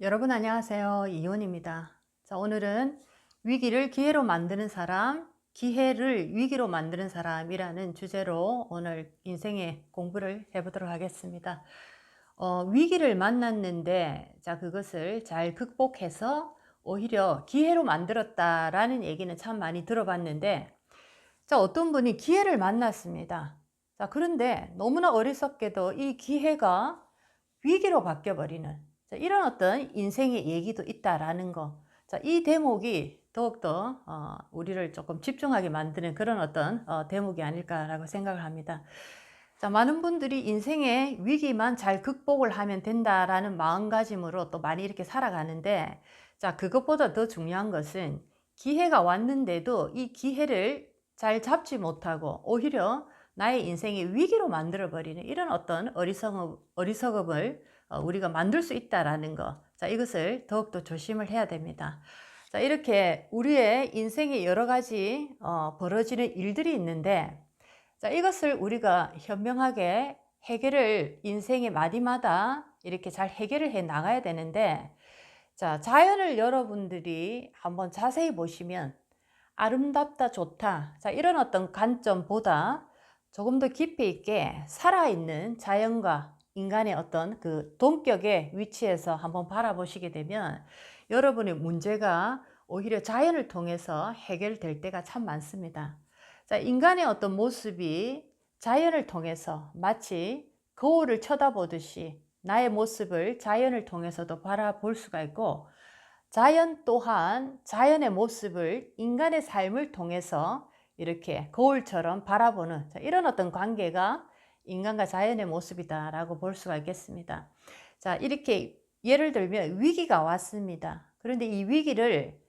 여러분 안녕하세요. 이혼입니다. 자, 오늘은 위기를 기회로 만드는 사람, 기회를 위기로 만드는 사람이라는 주제로 오늘 인생의 공부를 해보도록 하겠습니다. 위기를 만났는데, 자, 그것을 잘 극복해서 오히려 기회로 만들었다라는 얘기는 참 많이 들어봤는데, 자, 어떤 분이 기회를 만났습니다. 자, 그런데 너무나 어리석게도 이 기회가 위기로 바뀌어버리는, 자, 이런 어떤 인생의 얘기도 있다라는 거. 자, 이 대목이 더욱더 우리를 조금 집중하게 만드는 그런 어떤 대목이 아닐까라고 생각을 합니다. 자, 많은 분들이 인생의 위기만 잘 극복을 하면 된다라는 마음가짐으로 또 많이 이렇게 살아가는데, 자, 그것보다 더 중요한 것은 기회가 왔는데도 이 기회를 잘 잡지 못하고 오히려 나의 인생의 위기로 만들어버리는 이런 어떤 어리석음을 우리가 만들 수 있다라는 거. 자, 이것을 더욱더 조심을 해야 됩니다. 자, 이렇게 우리의 인생에 여러 가지 벌어지는 일들이 있는데, 자, 이것을 우리가 현명하게 해결을 인생의 마디마다 이렇게 잘 해결을 해 나가야 되는데, 자, 자연을 여러분들이 한번 자세히 보시면 아름답다, 좋다. 자, 이런 어떤 관점보다 조금 더 깊이 있게 살아있는 자연과 인간의 어떤 그 동격의 위치에서 한번 바라보시게 되면 여러분의 문제가 오히려 자연을 통해서 해결될 때가 참 많습니다. 자, 인간의 어떤 모습이 자연을 통해서 마치 거울을 쳐다보듯이 나의 모습을 자연을 통해서도 바라볼 수가 있고, 자연 또한 자연의 모습을 인간의 삶을 통해서 이렇게 거울처럼 바라보는, 이런 어떤 관계가 인간과 자연의 모습이다라고 볼 수가 있겠습니다. 자, 이렇게 예를 들면 위기가 왔습니다. 그런데 이 위기를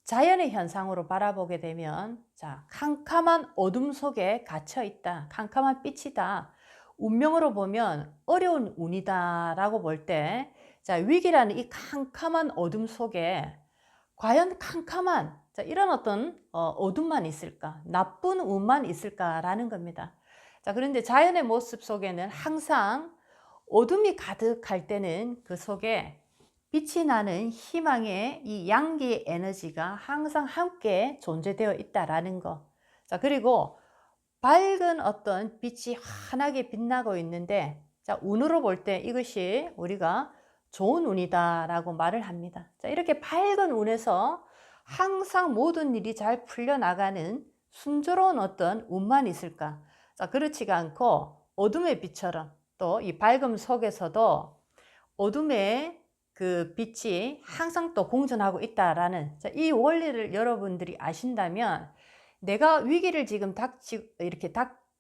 자연의 현상으로 바라보게 되면, 자, 캄캄한 어둠 속에 갇혀 있다. 캄캄한 빛이다. 운명으로 보면 어려운 운이다라고 볼 때, 자, 위기라는 이 캄캄한 어둠 속에 과연 캄캄한, 자, 이런 어떤 어둠만 있을까? 나쁜 운만 있을까라는 겁니다. 자, 그런데 자연의 모습 속에는 항상 어둠이 가득할 때는 그 속에 빛이 나는 희망의 이 양기의 에너지가 항상 함께 존재되어 있다라는 거. 자, 그리고 밝은 어떤 빛이 환하게 빛나고 있는데, 자, 운으로 볼 때 이것이 우리가 좋은 운이다라고 말을 합니다. 자, 이렇게 밝은 운에서 항상 모든 일이 잘 풀려나가는 순조로운 어떤 운만 있을까? 자, 그렇지가 않고 어둠의 빛처럼 또 이 밝음 속에서도 어둠의 그 빛이 항상 또 공존하고 있다라는, 자, 이 원리를 여러분들이 아신다면 내가 위기를 지금 이렇게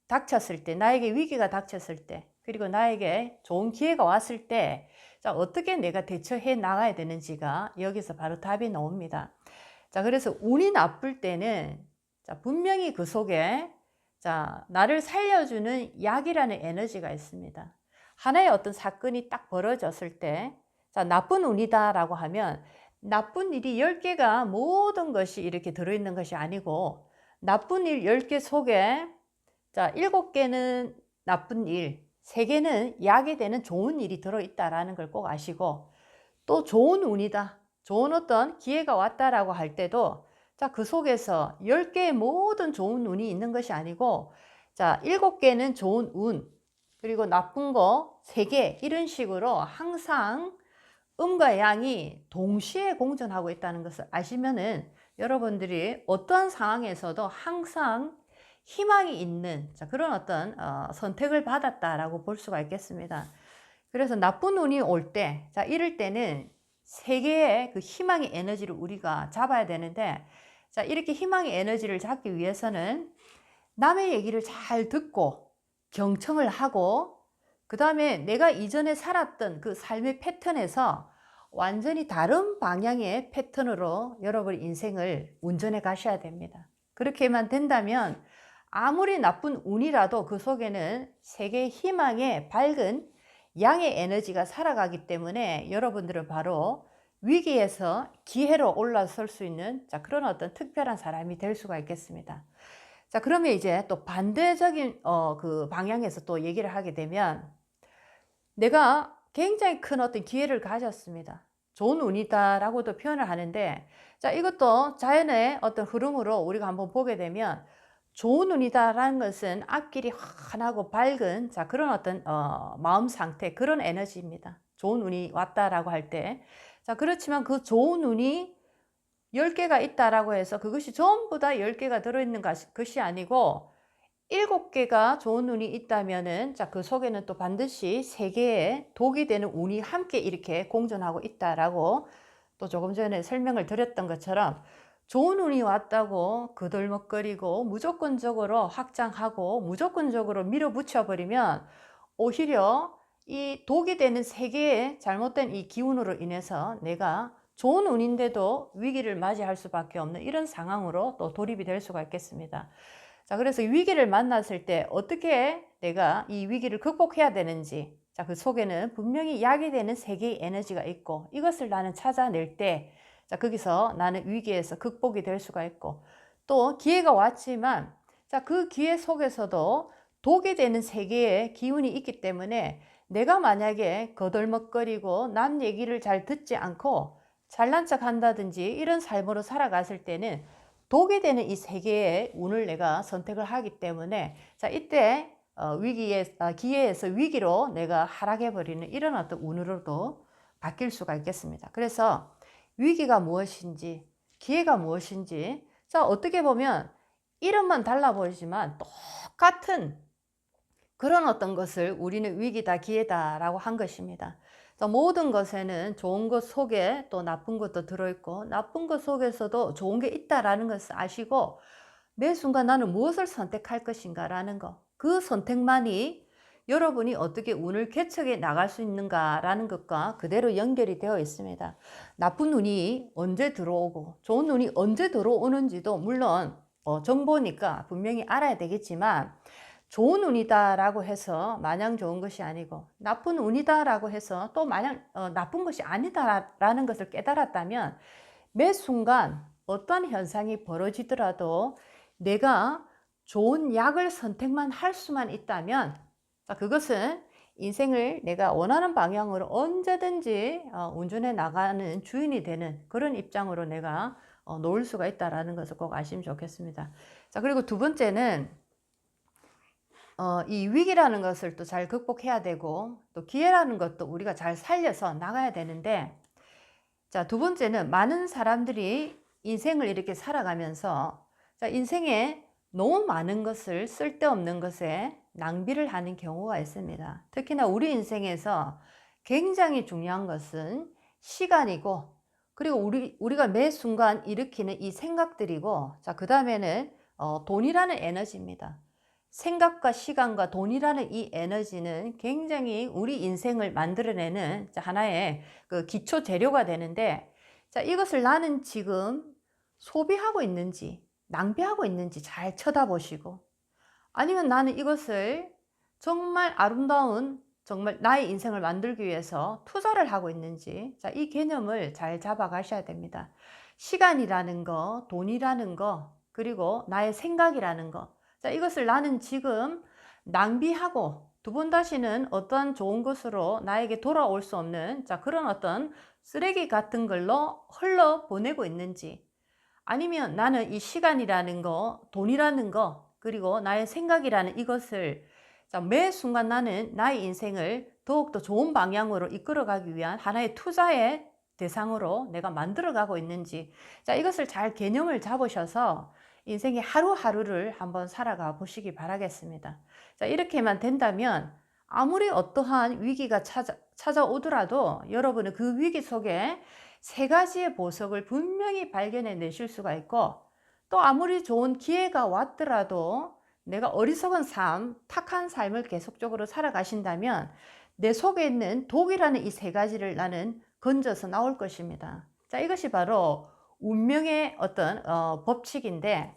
닥쳤을 때, 나에게 위기가 닥쳤을 때, 그리고 나에게 좋은 기회가 왔을 때, 자, 어떻게 내가 대처해 나가야 되는지가 여기서 바로 답이 나옵니다. 자, 그래서 운이 나쁠 때는, 자, 분명히 그 속에, 자, 나를 살려주는 약이라는 에너지가 있습니다. 하나의 어떤 사건이 딱 벌어졌을 때, 자, 나쁜 운이다라고 하면 나쁜 일이 10개가 모든 것이 이렇게 들어있는 것이 아니고, 나쁜 일 10개 속에, 자, 7개는 나쁜 일, 3개는 약이 되는 좋은 일이 들어있다라는 걸 꼭 아시고, 또 좋은 운이다, 좋은 어떤 기회가 왔다라고 할 때도, 자, 그 속에서 10개의 모든 좋은 운이 있는 것이 아니고, 자, 7개는 좋은 운, 그리고 나쁜 거 3개, 이런 식으로 항상 음과 양이 동시에 공존하고 있다는 것을 아시면은 여러분들이 어떠한 상황에서도 항상 희망이 있는, 자, 그런 어떤 선택을 받았다라고 볼 수가 있겠습니다. 그래서 나쁜 운이 올 때, 자, 이럴 때는 세 개의 그 희망의 에너지를 우리가 잡아야 되는데, 자, 이렇게 희망의 에너지를 잡기 위해서는 남의 얘기를 잘 듣고 경청을 하고, 그 다음에 내가 이전에 살았던 그 삶의 패턴에서 완전히 다른 방향의 패턴으로 여러분 인생을 운전해 가셔야 됩니다. 그렇게만 된다면 아무리 나쁜 운이라도 그 속에는 세계의 희망의 밝은 양의 에너지가 살아가기 때문에 여러분들은 바로 위기에서 기회로 올라설 수 있는, 자, 그런 어떤 특별한 사람이 될 수가 있겠습니다. 자, 그러면 이제 또 반대적인 그 방향에서 또 얘기를 하게 되면, 내가 굉장히 큰 어떤 기회를 가졌습니다. 좋은 운이다라고도 표현을 하는데, 자, 이것도 자연의 어떤 흐름으로 우리가 한번 보게 되면 좋은 운이다라는 것은 앞길이 환하고 밝은, 자, 그런 어떤 마음 상태, 그런 에너지입니다. 좋은 운이 왔다라고 할 때. 자, 그렇지만 그 좋은 운이 10개가 있다라고 해서 그것이 전부 다 10개가 들어있는 것이 아니고 7개가 좋은 운이 있다면은, 자, 그 속에는 또 반드시 3개의 독이 되는 운이 함께 이렇게 공존하고 있다라고 또 조금 전에 설명을 드렸던 것처럼, 좋은 운이 왔다고 그들먹거리고 무조건적으로 확장하고 무조건적으로 밀어붙여 버리면 오히려 이 독이 되는 3개의 잘못된 이 기운으로 인해서 내가 좋은 운인데도 위기를 맞이할 수밖에 없는 이런 상황으로 또 돌입이 될 수가 있겠습니다. 자, 그래서 위기를 만났을 때 어떻게 내가 이 위기를 극복해야 되는지, 자, 그 속에는 분명히 약이 되는 3개의 에너지가 있고, 이것을 나는 찾아낼 때, 자, 거기서 나는 위기에서 극복이 될 수가 있고, 또 기회가 왔지만, 자, 그 기회 속에서도 독이 되는 3개의 기운이 있기 때문에 내가 만약에 거들먹거리고 남 얘기를 잘 듣지 않고 잘난 척 한다든지 이런 삶으로 살아갔을 때는 독이 되는 이 3개의 운을 내가 선택을 하기 때문에, 자, 이때 기회에서 위기로 내가 하락해버리는 이런 어떤 운으로도 바뀔 수가 있겠습니다. 그래서 위기가 무엇인지, 기회가 무엇인지, 자, 어떻게 보면 이름만 달라 보이지만 똑같은 그런 어떤 것을 우리는 위기다, 기회다라고 한 것입니다. 모든 것에는 좋은 것 속에 또 나쁜 것도 들어있고, 나쁜 것 속에서도 좋은 게 있다라는 것을 아시고, 매 순간 나는 무엇을 선택할 것인가라는 것, 그 선택만이 여러분이 어떻게 운을 개척해 나갈 수 있는가라는 것과 그대로 연결이 되어 있습니다. 나쁜 운이 언제 들어오고 좋은 운이 언제 들어오는지도 물론 정보니까 분명히 알아야 되겠지만, 좋은 운이다라고 해서 마냥 좋은 것이 아니고 나쁜 운이다라고 해서 또 마냥 나쁜 것이 아니다라는 것을 깨달았다면, 매 순간 어떤 현상이 벌어지더라도 내가 좋은 약을 선택만 할 수만 있다면, 그것은 인생을 내가 원하는 방향으로 언제든지 운전해 나가는 주인이 되는 그런 입장으로 내가 놓을 수가 있다는 것을 꼭 아시면 좋겠습니다. 자, 그리고 두 번째는 이 위기라는 것을 또 잘 극복해야 되고, 또 기회라는 것도 우리가 잘 살려서 나가야 되는데, 자, 두 번째는 많은 사람들이 인생을 이렇게 살아가면서, 자, 인생에 너무 많은 것을 쓸데없는 것에 낭비를 하는 경우가 있습니다. 특히나 우리 인생에서 굉장히 중요한 것은 시간이고, 그리고 우리가 매 순간 일으키는 이 생각들이고, 자, 그 다음에는 돈이라는 에너지입니다. 생각과 시간과 돈이라는 이 에너지는 굉장히 우리 인생을 만들어내는 하나의 그 기초 재료가 되는데, 자, 이것을 나는 지금 소비하고 있는지 낭비하고 있는지 잘 쳐다보시고, 아니면 나는 이것을 정말 아름다운 정말 나의 인생을 만들기 위해서 투자를 하고 있는지, 자, 이 개념을 잘 잡아 가셔야 됩니다. 시간이라는 거, 돈이라는 거, 그리고 나의 생각이라는 거, 자, 이것을 나는 지금 낭비하고 두 번 다시는 어떤 좋은 것으로 나에게 돌아올 수 없는, 자, 그런 어떤 쓰레기 같은 걸로 흘러 보내고 있는지, 아니면 나는 이 시간이라는 거, 돈이라는 거, 그리고 나의 생각이라는 이것을, 자, 매 순간 나는 나의 인생을 더욱더 좋은 방향으로 이끌어가기 위한 하나의 투자의 대상으로 내가 만들어가고 있는지, 자, 이것을 잘 개념을 잡으셔서 인생의 하루하루를 한번 살아가 보시기 바라겠습니다. 자, 이렇게만 된다면 아무리 어떠한 위기가 찾아오더라도 여러분은 그 위기 속에 3가지의 보석을 분명히 발견해 내실 수가 있고, 또 아무리 좋은 기회가 왔더라도 내가 어리석은 삶, 탁한 삶을 계속적으로 살아가신다면 내 속에 있는 독이라는 이 3가지를 나는 건져서 나올 것입니다. 자, 이것이 바로 운명의 어떤 법칙인데,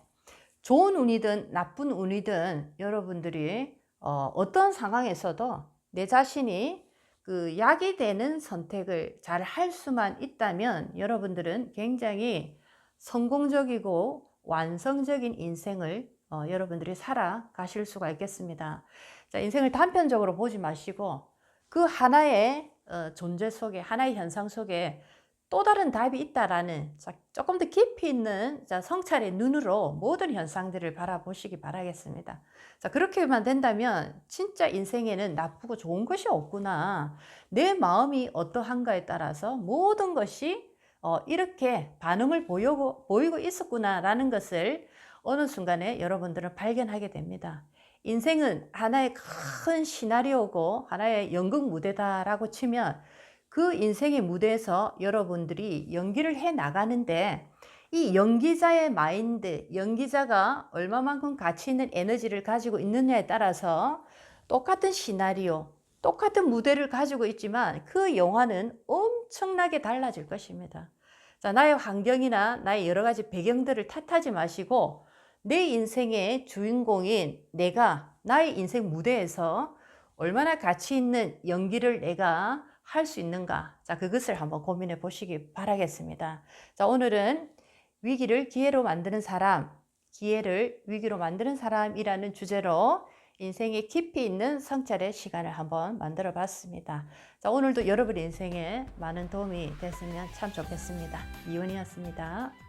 좋은 운이든 나쁜 운이든 여러분들이 어떤 상황에서도 내 자신이 그 약이 되는 선택을 잘 할 수만 있다면 여러분들은 굉장히 성공적이고 완성적인 인생을 여러분들이 살아가실 수가 있겠습니다. 자, 인생을 단편적으로 보지 마시고 그 하나의 존재 속에, 하나의 현상 속에 또 다른 답이 있다라는 조금 더 깊이 있는 성찰의 눈으로 모든 현상들을 바라보시기 바라겠습니다. 그렇게만 된다면 진짜 인생에는 나쁘고 좋은 것이 없구나. 내 마음이 어떠한가에 따라서 모든 것이 이렇게 반응을 보이고 있었구나라는 것을 어느 순간에 여러분들은 발견하게 됩니다. 인생은 하나의 큰 시나리오고 하나의 연극 무대다라고 치면 그 인생의 무대에서 여러분들이 연기를 해 나가는데 이 연기자의 마인드, 연기자가 얼마만큼 가치 있는 에너지를 가지고 있느냐에 따라서 똑같은 시나리오, 똑같은 무대를 가지고 있지만 그 영화는 엄청나게 달라질 것입니다. 나의 환경이나 나의 여러 가지 배경들을 탓하지 마시고 내 인생의 주인공인 내가 나의 인생 무대에서 얼마나 가치 있는 연기를 내가 할 수 있는가, 그것을 한번 고민해 보시기 바라겠습니다. 오늘은 위기를 기회로 만드는 사람, 기회를 위기로 만드는 사람이라는 주제로 인생에 깊이 있는 성찰의 시간을 한번 만들어 봤습니다. 오늘도 여러분 인생에 많은 도움이 됐으면 참 좋겠습니다. 이은이었습니다.